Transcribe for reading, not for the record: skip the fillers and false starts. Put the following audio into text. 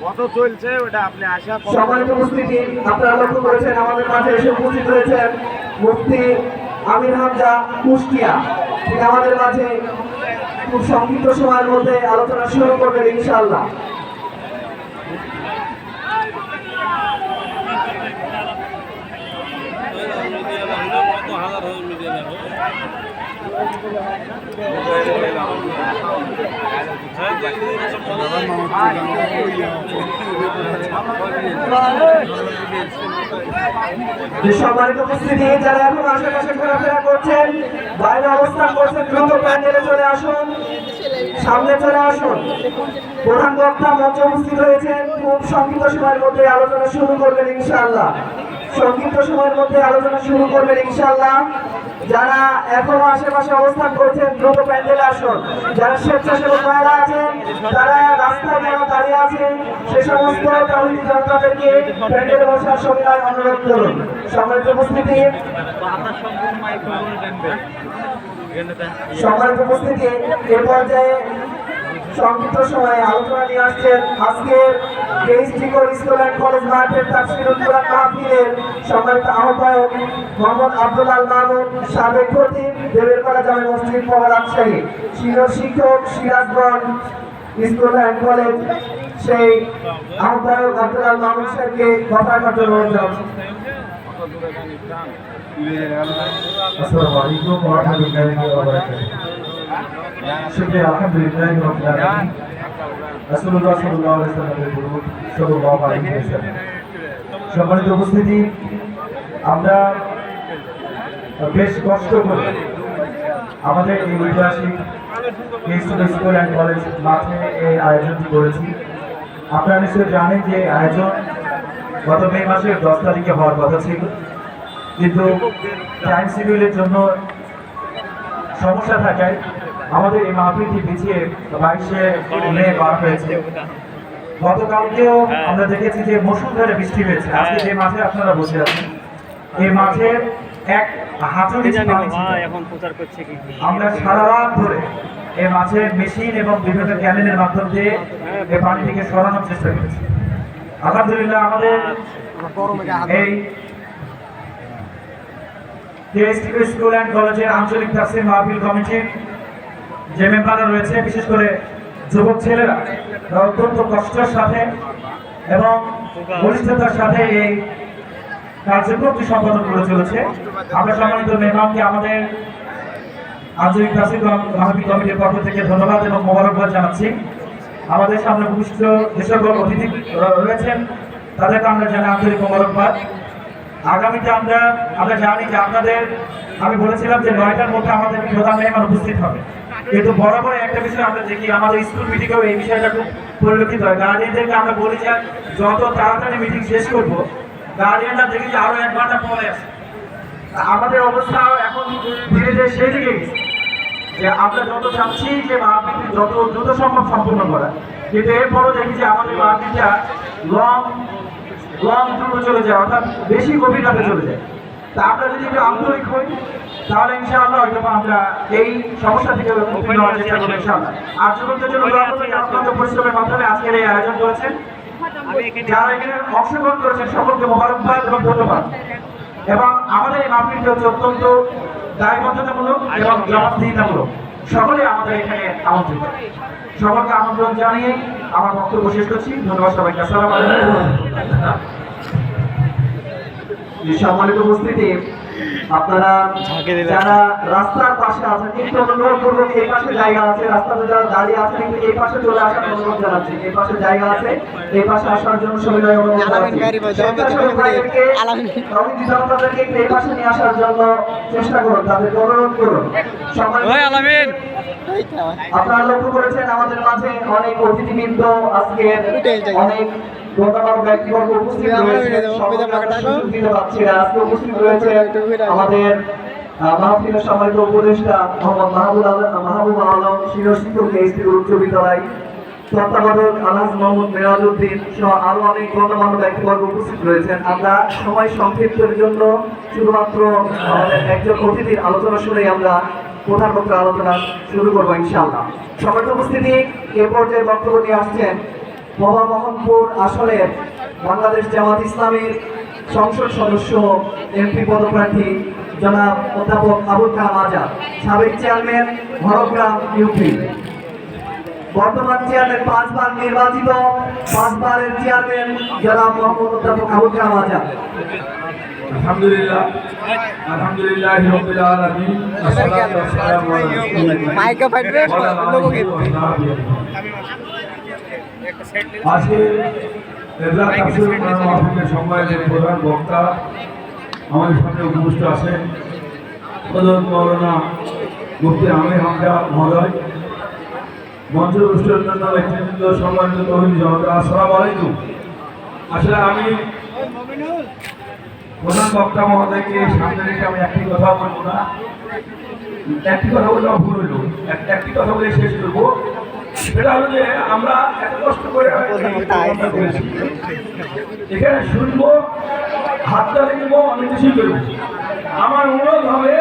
কত চলছে ওটা আপনি আশা সম্মানিত উপস্থিতি, আপনারা লক্ষ্য করেছেন আমাদের মাঝে এসে উপস্থিত হয়েছেন মুফতি আমির হামজা কুষ্টিয়া। তিনি আমাদের মাঝে খুব সংক্ষিপ্ত সময়ের মধ্যে আলোচনা শুরু করবেন ইনশাআল্লাহ। সম্মানিত উপস্থিতি, যারা এখন আশেপাশে ঘোরাফেরা করছেন, বাইরে অবস্থান করছেন, দ্রুত প্যান্ডেলে চলে আসুন, সামনে চলে আসুন। প্রধান বক্তা মঞ্চে উপস্থিত হয়েছেন, খুব সংক্ষিপ্ত সময়ের মধ্যে আলোচনা শুরু করবেন ইনশাআল্লাহ। সংক্ষিপ্ত সময়ের মধ্যে আলোচনা শুরু করবেন ইনশাআল্লাহ। যারা এখনো আশেপাশে অবস্থান করছেন দ্রুত প্যান্ডেলে আসুন। যারা স্বেচ্ছাসেবক ভাইরা আছেন, তারা রাস্তায় যারা দাঁড়িয়ে আছেন, সে সমস্ত তাওহীদি জনতাদেরকে প্যান্ডেলে বসার সবিনয় অনুরোধ করুন। সম্মানিত উপস্থিতি, সম্মানিত উপস্থিতি, এ পর্যায়ে সংক্ষিপ্ত সময়ে আলোচনা নিয়ে আসছেন আজকের কেএসটিকোর স্কুল অ্যান্ড কলেজ মাঠের তাফসীরুল কুরআন মাহফিলের সম্মানিত আহ্বায়ক মোহাম্মদ আব্দুল আল মামুন, সাবেক খতিব, দেবেরপাড়া জামে মসজিদ পৌর রাজশাহী, সিনিয়র শিক্ষক সিরাজগঞ্জ স্কুল অ্যান্ড কলেজ, সেই আহ্বায়ক আব্দুল আল মামুন সাহেবকে কথা রাখার জন্য অনুরোধ জানাচ্ছি। আসসালামু আলাইকুম ওয়া রাহমাতুল্লাহি ওয়া বারাকাতুহু। শুকরিয়া আলহামদুলিল্লাহ রাব্বিল আলামিন। রাসূলুল্লাহ সাল্লাল্লাহু আলাইহি ওয়াসাল্লামের দরুদ সাল্লাল্লাহু আলাইহি ওয়াসাল্লাম। সম্মানিত উপস্থিতি, আমরা বেশ কষ্ট করে আমাদের এই ঐতিহাসিক স্কুল অ্যান্ড কলেজ মাঠে এই আয়োজনটি করেছি। আপনারা নিশ্চয়ই জানেন যে আয়োজন গত মে মাসের 10 তারিখে হওয়ার কথা ছিল, কিন্তু টাইম শিডিউলের জন্য সমস্যা থাকায় আমাদের এই মাহফিলটি পিছিয়ে 22শে মে করা হয়েছে। গতকালকেও আমরা দেখেছি যে মুষলধারে বৃষ্টি হয়েছে। আজকে যে মাঠে আপনারা বসে আছেন, এই মাঠের এক হাঁটু নিচে পানি ছিল। আমরা সারা রাত ধরে এই মাছের মেশিন এবং বিভিন্ন ক্যানেলের মাধ্যম দিয়ে এই পানিটিকে সরানোর চেষ্টা করেছি। আলহামদুলিল্লাহ আমাদের এই কেএসটিকো স্কুল অ্যান্ড কলেজের আঞ্চলিক তাফসীর মাহফিল কমিটির যে মেম্বাররা রয়েছে, বিশেষ করে যুবক ছেলেরা, তারা অত্যন্ত কষ্টের সাথে এবং বলিষ্ঠতার সাথে এই কার্যক্রমটি সম্পাদন করে চলেছে। আমরা সম্মানিত মেহমানকে আমাদের আঞ্চলিক তাফসীর মাহফিল কমিটির পক্ষ থেকে ধন্যবাদ এবং মোবারকবাদ জানাচ্ছি। আমাদের সামনে উপস্থিত যে সকল অতিথি রয়েছেন, তাদেরকে আমরা জানাই আন্তরিক মোবারকবাদ। আগামীতে আমরা জানি যে আপনাদের, আমি বলেছিলাম যে 9টার মধ্যে আমাদের প্রধান মেহমান উপস্থিত হবে, কিন্তু বরাবর একটা বিষয় আমরা দেখি, আমাদের স্কুল মিটিংয়েও এই বিষয়টা খুব পরিলক্ষিত হয়। গার্ডিয়ানদেরকে আমরা বলি যে যত তাড়াতাড়ি মিটিং শেষ করব, গার্ডিয়ানরা দেখি যে আরো 1 ঘন্টা পরে আসে। আমাদের অবস্থাও এখন ধীরে ধীরে সেই দিকে গেছে যে আমরা যত চাচ্ছি যে মাহফিলটি যত দ্রুত সম্ভব সম্পূর্ণ করা, কিন্তু এরপরও দেখি যে আমাদের মাহফিলটা লং দ্রুত চলে যায়, অর্থাৎ বেশি গভীর রাতে চলে যায়। তা আমরা যদি একটু আন্তরিক হই, তাহলে ইনশাআল্লাহ হয়তো আমরা এই সমস্যা থেকে মুক্তি নেওয়ার চেষ্টা করবো ইনশাআল্লাহ। আর যুবকদের জন্য অত্যন্ত পরিশ্রমের মাধ্যমে আজকের এই আয়োজন করেছেন, যারা এখানে অংশগ্রহণ করেছেন সকলকে মোবারকবাদ এবং ধন্যবাদ। এবং আমাদের এই মাহফিলটি হচ্ছে অত্যন্ত দায়বদ্ধতামূলক এবং জবাবদিহিতামূলক। সকলে আমাদের এখানে আমন্ত্রিত। সকলকে আমন্ত্রণ জানিয়ে আমার বক্তব্য শেষ করছি। ধন্যবাদ সবাইকে। আসসালামু আলাইকুম। সম্মানিত উপস্থিতি, আপনারা যারা রাস্তার পাশে আছেন একটু অনুরোধ করবো, এই পাশে জায়গা আছে, রাস্তাতে যারা দাঁড়িয়ে আছেন একটু এই পাশে চলে আসার অনুরোধ জানাচ্ছি। এই পাশে জায়গা আছে, এই পাশে আসার জন্য সবিনয় অনুরোধ জানাচ্ছি। তাদেরকে একটু এই পাশে নিয়ে আসার জন্য চেষ্টা করুন, তাদেরকে অনুরোধ করুন। আপনারা লক্ষ্য করেছেন আমাদের মাঝে অনেক অতিথিবৃন্দ, আজকে অনেক গণ্যমান্য ব্যক্তিবর্গ উপস্থিত রয়েছে। আজকে উপস্থিত রয়েছে আমাদের মাহফিলের সম্মানিত উপদেষ্টা মোহাম্মদ মাহবুব আলম, সিনিয়র শিক্ষক কেএসটিকো উচ্চ বিদ্যালয়, তত্ত্বাবধায়ক আলহাজ মোহাম্মদ মেরাজউদ্দিন সহ আরো অনেক গণ্যমান্য ব্যক্তিবর্গ উপস্থিত রয়েছেন। আমরা সময় সংক্ষিপ্তের জন্য শুধুমাত্র আমাদের একজন অতিথির আলোচনা শুনেই আমরা প্রধান বক্তার আলোচনা শুরু করবো ইনশাআল্লাহ। সবার উপস্থিতি এ পর্যায়ে বক্তব্য নিয়ে আসছেন বাবা মোহনপুর আসনের বাংলাদেশ জামাত ইসলামীর সংসদ সদস্য এমপি পদপ্রার্থী জনাব অধ্যাপক আবুল কালাম আজাদ, সাবেক চেয়ারম্যান হরগ্রাম ইউপি, বর্তমান চেয়ারম্যান 5 বার নির্বাচিত, 5 বারের চেয়ারম্যান জনাব মোহাম্মদ অধ্যাপক আবুল কালাম আজাদ। আলহামদুলিল্লাহ রাব্বিল আলামিন আসসালাতু ওয়াসসালামু আলা রাসূলিল্লাহ মাইকা ফাইটবে লোগো গীত আজকে এবলা তাফসীর মাহফিলের সম্মানিত প্রধান বক্তা আমাদের সামনে উপস্থিত আছেন হযরত মাওলানা মুফতি আমির হামজা মহোদয়, মঞ্চের অনুষ্ঠান ব্যক্তিবৃন্দ, সম্মানিত তরুণী জনতা, আসসালামু আলাইকুম। আসলে আমি প্রধান বক্তা মহোদয়কে সামনে রেখে আমি একটি কথা বলবো না, একটি কথা বললে ভুল হইল, একটি কথা বলে শেষ করবো। সেটা হলো যে আমরা এত কষ্ট করে এখানে শুনবো, হাতটা দেখবো, অনেক কিছুই করবো। আমার অনুরোধ হবে